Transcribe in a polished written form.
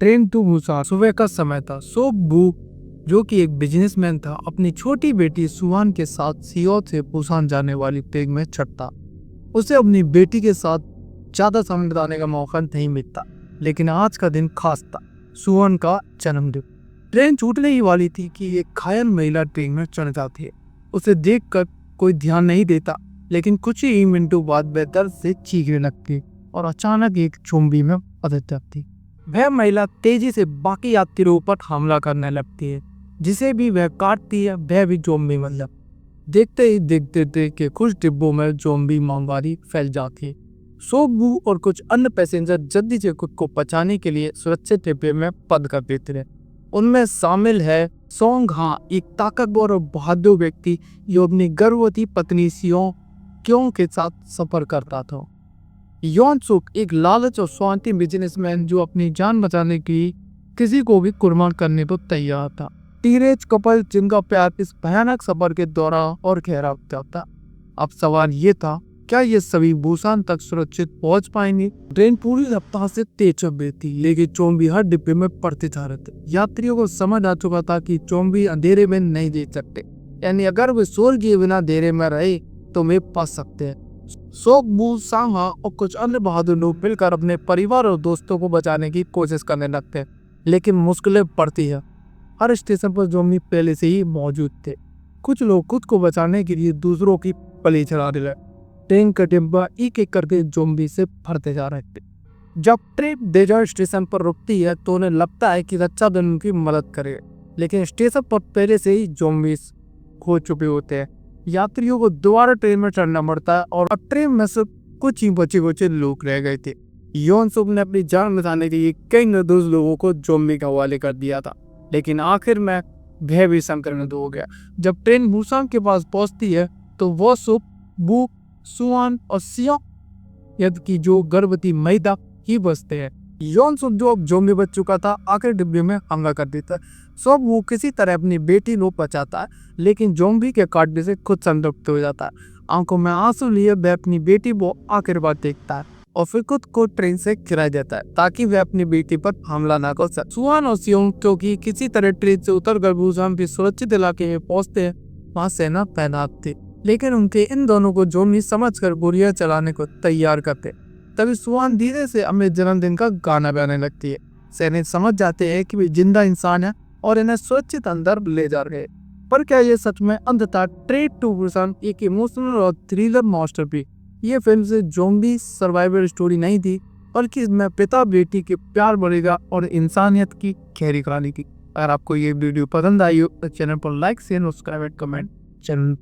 Train to Busan. सुबह का समय था। सो बू जो कि एक बिजनेसमैन था, अपनी छोटी बेटी सुहान के साथ सियोल से बुसान जाने वाली ट्रेन में चढ़ता। उसे अपनी बेटी के साथ ज्यादा समय बिताने का मौका नहीं मिलता, लेकिन आज का दिन खास था, सुहान का जन्मदिन। ट्रेन छूटने ही वाली थी कि एक घायल महिला ट्रेन में चढ़ जाती है। उसे देखकर कोई ध्यान नहीं देता, लेकिन कुछ ही मिनटों बाद वह दर्द से चीखने लगती और अचानक एक ज़ॉम्बी में बदल जाती। वह महिला तेजी से बाकी यात्रियों पर हमला करने लगती है, जिसे भी वह काटती है वह भी ज़ॉम्बी बन जाता। देखते ही देखते के कुछ डिब्बों में ज़ॉम्बी महामारी फैल जाती है। सोबू और कुछ अन्य पैसेंजर जल्दी से खुद को बचाने के लिए सुरक्षित डिब्बे में बंद कर देते हैं। उनमें शामिल है सोंग हा, एक ताकतवर और बहादुर व्यक्ति जो अपनी गर्भवती पत्नी सियों क्यों के साथ सफर करता था। योन सुक, एक लालच और स्वार्थी बिजनेसमैन जो अपनी जान बचाने की किसी को भी कुर्बान करने को तैयार था। टीनेज कपल जिनका प्यार इस भयानक सफर के दौरान और गहरा होता था। अब सवाल ये था, क्या ये सभी बुसान तक सुरक्षित पहुंच पाएंगे? ट्रेन पूरी रफ्तार से तेज चल रही थी, लेकिन ज़ॉम्बी हर डिब्बे में पड़ते जा रहे थे। यात्रियों को समझ आ चुका था कि ज़ॉम्बी अंधेरे में नहीं देख सकते, यानी अगर वे शोर किए बिना अंधेरे में रहे तो वे फंस सकते हैं। सोक बू सांगा और कुछ अन्य बहादुर लोग मिलकर अपने परिवार और दोस्तों को बचाने की कोशिश करने लगते हैं, लेकिन मुश्किलें बढ़ती है। हर स्टेशन पर ज़ॉम्बी पहले से ही मौजूद थे। कुछ लोग खुद को बचाने के लिए दूसरों की बलि चढ़ाने लगे। ट्रेन का डिब्बा एक एक करके ज़ॉम्बी से भरते जा रहे थे। जब ट्रेन डेजर्ट स्टेशन पर रुकती है तो उन्हें लगता है कि रक्षा दल उनकी मदद करे, लेकिन स्टेशन पर पहले से ही ज़ॉम्बी खो चुके होते हैं। यात्रियों को दोबारा ट्रेन में चढ़ना पड़ता है और अब ट्रेन में सिर्फ कुछ ही बचे लोग रह गए थे। योन सुक ने अपनी जान बचाने के लिए कई निर्दोष लोगों को ज़ॉम्बी के हवाले कर दिया था, लेकिन आखिर में वह भी संक्रमित हो गया। जब ट्रेन बुसान के पास पहुंचती है तो वह सुक, बू, सुआन और सियों यद की जो गर्भवती महिला ही बचते हैं। योन सुक जो अब ज़ॉम्बी बच चुका था, आखिर डिब्बे में हमला कर देता है। सब वो किसी तरह अपनी बेटी को बचाता है, लेकिन ज़ॉम्बी के काटने से खुद संतप्त हो जाता है। आंखों में आंसू लिए वह अपनी बेटी को आखिर बार देखता है और फिर खुद को ट्रेन से गिरा देता है ताकि वह अपनी बेटी पर हमला न कर सके। सुआन और सियोंग क्योंकि किसी तरह ट्रेन से उतरकर बुसान के सुरक्षित इलाके में पहुंचते हैं, वहां सेना तैनात थी, लेकिन उनके इन दोनों को ज़ॉम्बी समझकर गोलियां चलाने को तैयार करते। तभी सुआन धीरे से अपने जन्मदिन का गाना गाने लगती है। सैनिक समझ जाते हैं कि वे जिंदा इंसान है और इन्हें सुरक्षित अंदर ले जा रहे हैं। पर क्या ये सच में अंततः ट्रेन टू बुसान एक इमोशनल और थ्रिलर मास्टरपीस? ये फिल्म से ज़ॉम्बी सर्वाइवल स्टोरी नहीं थी, बल्कि इसमें पिता बेटी के प्यार बढ़ेगा और इंसानियत की गहरी कहानी थी। अगर आपको ये वीडियो पसंद आई हो तो चैनल पर like share subscribe comment channel